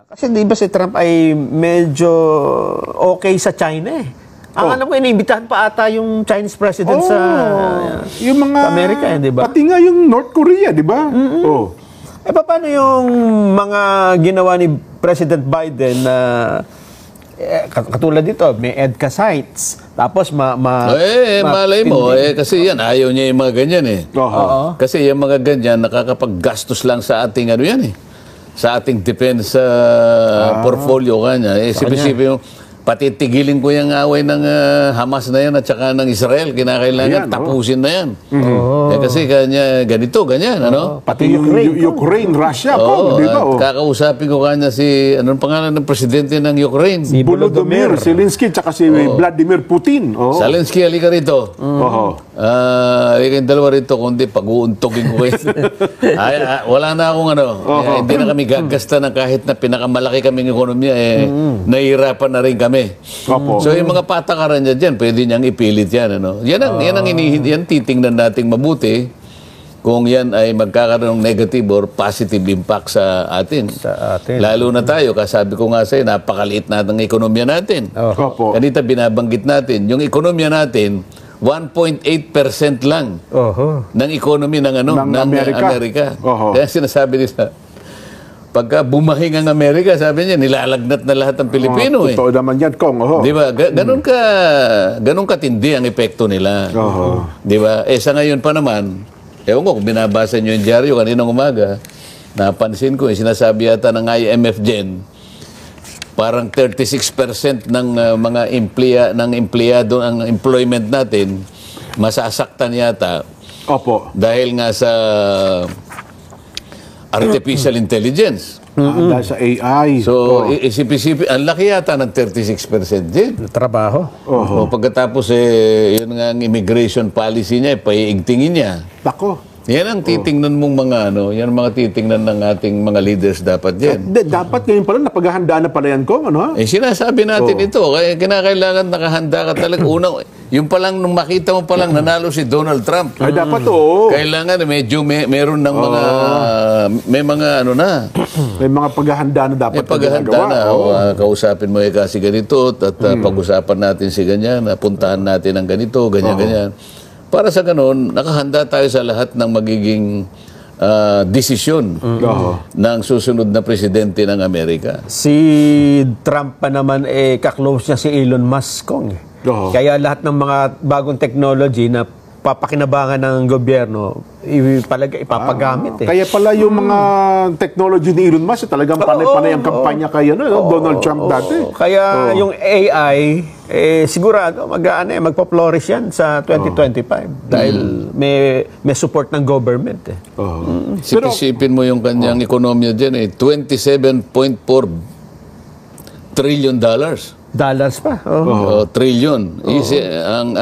Kasi di ba si Trump ay medyo okay sa China eh. Ang alam ko, iniimbitahan pa ata yung Chinese president sa yung mga, Amerika eh, di ba? Pati nga yung North Korea, di ba? Eh, paano yung mga ginawa ni President Biden na katulad dito, may EDCA sites, tapos malay mo, kasi yan, ayaw niya yung mga ganyan eh. Kasi yung mga ganyan, nakakapaggastos lang sa ating ano yan eh. Sa ating defense portfolio kanya. Sipin-sipin yung, patitigilin ko yung away ng Hamas na yan at saka ng Israel. Kinakailangan tapusin na yan. Kasi kanya, ganito, ganyan. Ano? Pati Ukraine, Russia po, di ba? Kakausapin ko kanya si, anong pangalan ng presidente ng Ukraine? Si Volodymyr Zelensky, tsaka si Vladimir Putin. Zelensky, halika rito. Halika yung dalawa rito, kundi pag-uuntogin ko kayo. Wala na akong ano. Hindi na kami gagasta ng kahit na pinakamalaki kaming ekonomiya. Nahihirapan na rin kami. So yung mga patakaran niya dyan, pwede niyang ipilit yan. Ano? Yan ang titingnan nating mabuti kung yan ay magkakaroon ng negative or positive impact sa atin. Lalo na tayo, kasabi ko nga sa'yo, napakaliit na ng ekonomiya natin. Kanita binabanggit natin, yung ekonomiya natin, 1.8% lang ng economy ng Amerika. Kaya sinasabi nila, pagka bumahing ang Amerika, sabi niya, nilalagnat na lahat ng Pilipino. Totoo naman yan, Kong. Di ba? Ganun katindi ang epekto nila. Di ba? Sa ngayon pa naman, ewan ko, kung binabasa niyo yung dyaryo kaninang umaga, napansin ko, sinasabi yata ng IMF dyan, parang 36% ng mga empleyado ang employment natin, masasaktan yata. Dahil nga sa artificial intelligence. Dahil sa AI. So, isip-isip, ang laki yata ng 36% din. Trabaho. Pagkatapos, yun nga ang immigration policy niya, paiigtingin niya. Bako. Yan ang titingnan mong mga yan ang mga titingnan ng ating mga leaders dapat yan. Dapat ngayon pala, napaghahandaan na pala yan, Kong, ano ha? Sinasabi natin ito, kaya kinakailangan nakahanda ka talaga. Unang, yung palang, nung makita mo palang nanalo si Donald Trump. Ay, dapat kailangan medyo meron ng mga, may mga ano na. May mga paghahanda na dapat. May paghahanda na. Kausapin mo kasi ganito, at pag-usapan natin si ganyan, puntahan natin ang ganito, ganyan. Para sa ganun, nakahanda tayo sa lahat ng magiging desisyon ng susunod na presidente ng Amerika. Si Trump pa naman, kaklose niya si Elon Musk. Kaya lahat ng mga bagong technology na papakinabangan ng gobyerno, ipapagamit. Kaya pala yung mga technology ni Elon Musk, talagang panay-panay ang kampanya kay Donald Trump dati. Kaya yung AI, sigurado magpa-flourish yan sa 2025 dahil may support ng government. Sipin mo yung kanyang ekonomiya dyan, $27.4 trillion. Dollars pa. Trillion.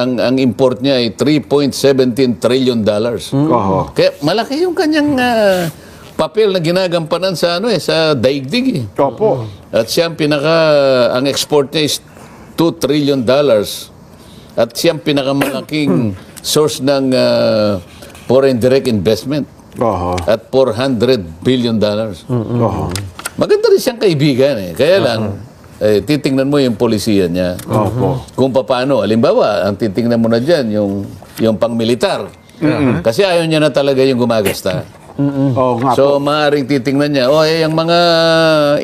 Ang import niya ay $3.17 trillion. Kaya malaki yung kanyang papel na ginagampanan sa sa daigdig. At siya ang export niya is $2 trillion. At siya ang pinakamalaking source ng foreign direct investment. At $400 billion. Maganda rin siyang kaibigan. Kaya lang, titingnan mo yung polisiya niya. Kung paano, halimbawa, ang titingnan mo na dyan, yung pang-militar. Kasi ayaw niya na talaga yung gumagasta. So, maaaring titingnan niya, yung mga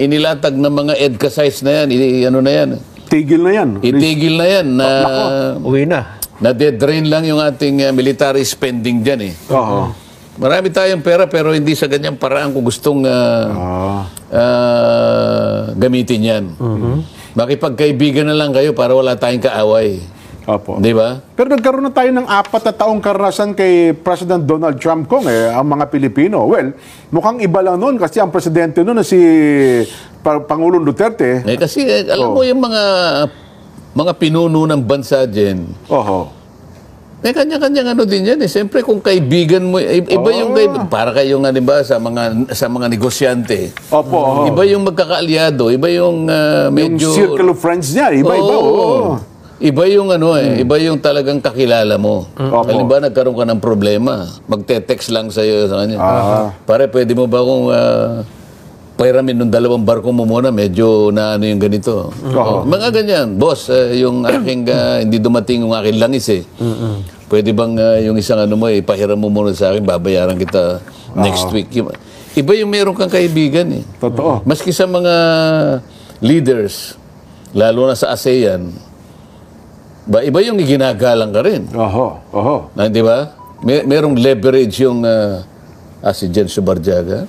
inilatag na mga EDCA sites na yan, na yan. Tigil na yan. Itigil na yan. Uwi na. Na-dedrain lang yung ating military spending dyan. Marami tayong pera pero hindi sa ganyang paraan kung gustong gamitin yan. Makipagkaibigan na lang kayo para wala tayong kaaway. Di ba? Pero nagkaroon na tayo ng 4 na taong karanasan kay President Donald Trump, Kong, ang mga Pilipino. Well, mukhang iba lang noon kasi ang presidente noon na si Pangulong Duterte. Kasi alam mo yung mga pinuno ng bansa dyan. May kanya-kanyang din yan. Siyempre kung kaibigan mo, iba yung para kayong sa mga negosyante. Iba yung magkakaalyado, iba yung medyo... Yung circle of friends niya, iba-iba. Iba yung iba yung talagang kakilala mo. Halimbawa nagkaroon ka ng problema, magte-text lang sa iyo sa kanya. Pare, pwede mo ba akong pairamin ng dalawang barko mo muna, medyo na ano yung ganito. Mga ganyan. Boss, yung aking, hindi dumating yung aking langis eh. Pwede bang yung isang ano mo, ipahiram mo muna sa akin, babayaran kita next week. Iba yung meron kang kaibigan eh. Totoo. Maski sa mga leaders, lalo na sa ASEAN, iba yung ginagalang ka rin. Di ba? Merong leverage yung si Jen Subarjaga.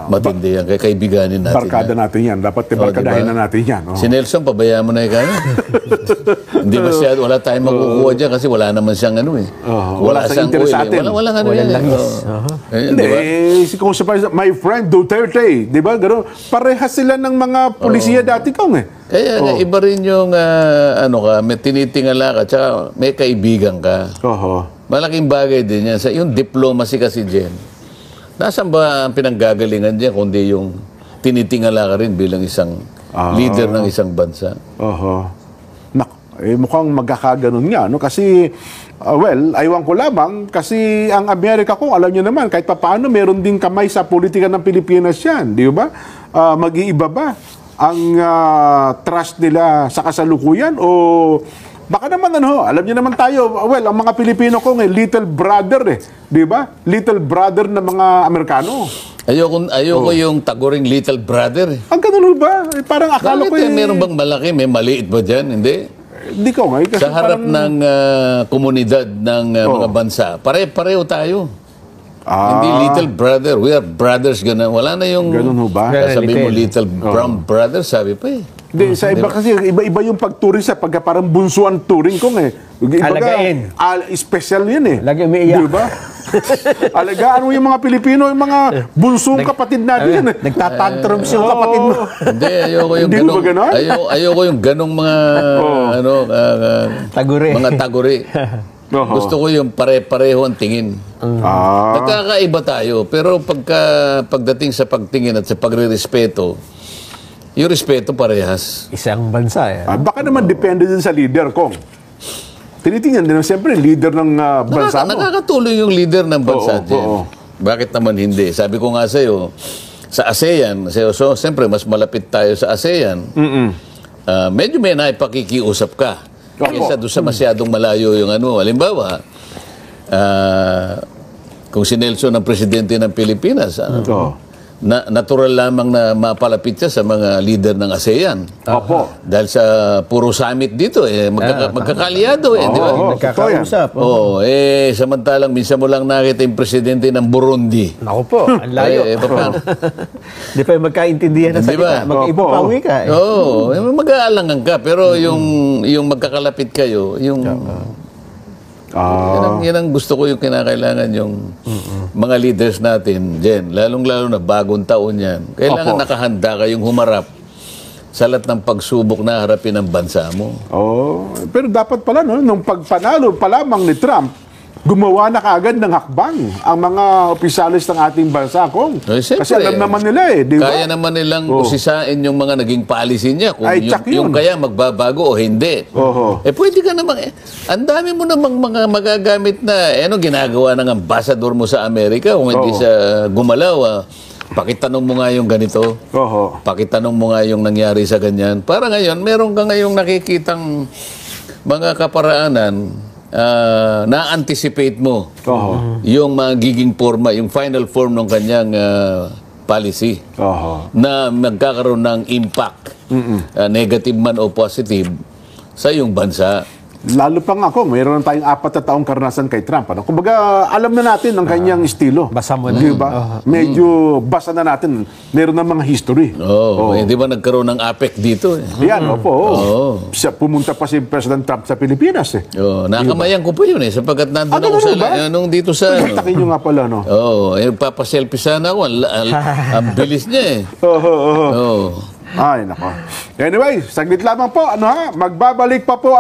Matindi yan. Kaya kaibiganin natin. Barkada natin yan. Dapat barkadahin na natin yan. Si Nelson, pabayaan mo na ikaw. Hindi masyado. Wala tayong makukuha dyan kasi wala naman siyang ano eh. Wala sa interest sa atin. Walang ano yan. Hindi. Kung my friend Duterte, di ba? Parehas sila ng mga polisiya dati kong eh. Kaya nga, iba rin yung may tinitingala ka, tsaka may kaibigan ka. Malaking bagay din yan. Yung diplomacy kasi, Jen, nasaan ba ang pinanggagalingan dyan kundi yung tinitingala ka rin bilang isang leader ng isang bansa? Mukhang magkakaganon nga, no? Kasi, aywan ko lamang, kasi ang Amerika ko, alam nyo naman, kahit paano, meron din kamay sa politika ng Pilipinas yan, di ba? Mag-iiba ba ang trust nila sa kasalukuyan o baka naman alam niyo naman tayo, ang mga Pilipino ko little brother di ba? Little brother ng mga Amerikano. Ayoko yung taguring little brother. Ang ganun ba? Parang akala ko meron bang malaki, may maliit ba dyan? Hindi ko nga. Sa harap ng komunidad ng mga bansa, pare-pareho tayo. Hindi little brother, we are brothers. Wala na yung ganun ba? Sabi mo little brown brother, sabi pa eh. Sa iba kasi, iba yung pagturing sa pagka parang bunsuan turing kong Alagain. Special yun eh. Lagi umiiyak. Diba? Alagaan mo yung mga Pilipino, yung mga bunsong kapatid natin. Nagtatantrums yung kapatid mo. Hindi, ayoko yung ganong, ayoko yung ganong mga, taguri. Mga taguri. Gusto ko yung pare-pareho ang tingin. Nagkakaiba tayo, pero pagdating sa pagtingin at sa pagre-respeto, yung respeto parehas. Isang bansa eh. Baka naman depende din sa leader, Kong. Tinitingnan din siyempre leader ng bansa mo. Nakakatulong yung leader ng bansa dyan. Bakit naman hindi? Sabi ko nga sa'yo, sa ASEAN, so siyempre mas malapit tayo sa ASEAN, medyo may naipakikiusap ka. Kaysa doon sa masyadong malayo yung ano. Halimbawa, kung si Nelson ang presidente ng Pilipinas, natural lamang na mapalapit siya sa mga leader ng ASEAN. Dahil sa puro summit dito, magkakalyado di ba? Nagkakausap. Samantalang minsan mo lang nakita yung presidente ng Burundi. Naku po, ang layo. Di pa yung magkaintindihan na salita. Mag-iba pa uwi ka. Mag-aalangan ka. Pero yung magkakalapit kayo, yung... Yan ang gusto ko yung kinakailangan yung mga leaders natin, Jen. Lalong-lalo na bagong taon yan. Kailangan nakahanda kayong humarap sa lahat ng pagsubok na harapin ng bansa mo. Pero dapat pala, nung pagpanalo pa lamang ni Trump, gumawa na kaagad ng hakbang ang mga opisyalis ng ating bansa, Kong. Kasi alam naman nila di ba? Kaya naman nilang usisain yung mga naging policy niya. Kung yung kaya magbabago o hindi. Pwede ka naman, ang dami mo namang mga magagamit na, ginagawa ng ambassador mo sa Amerika, kung hindi siya gumalaw, pakitanong mo nga yung ganito. Pakitanong mo nga yung nangyari sa ganyan. Para ngayon, meron ka ngayong nakikitang mga kaparaanan, na-anticipate mo yung magiging forma, yung final form ng kanyang policy na magkakaroon ng impact, negative man o positive, sa iyong bansa. Lalo pa nga ako, mayroon tayong 4 na taong karanasan kay Trump. Kumbaga, alam na natin ang kanyang estilo. Basa mo na. Diba? Medyo basa na natin. Meron na mga history. Di ba nagkaroon ng APEC dito? Yan, pumunta pa si President Trump sa Pilipinas. Nakamayan ko pa yun sapagkat nandun ako nung dito sa... Takin nyo nga pala, no? Papaselfie sana ako. Ang bilis niya Ay, nako. Anyway, saglit lamang po. Magbabalik pa po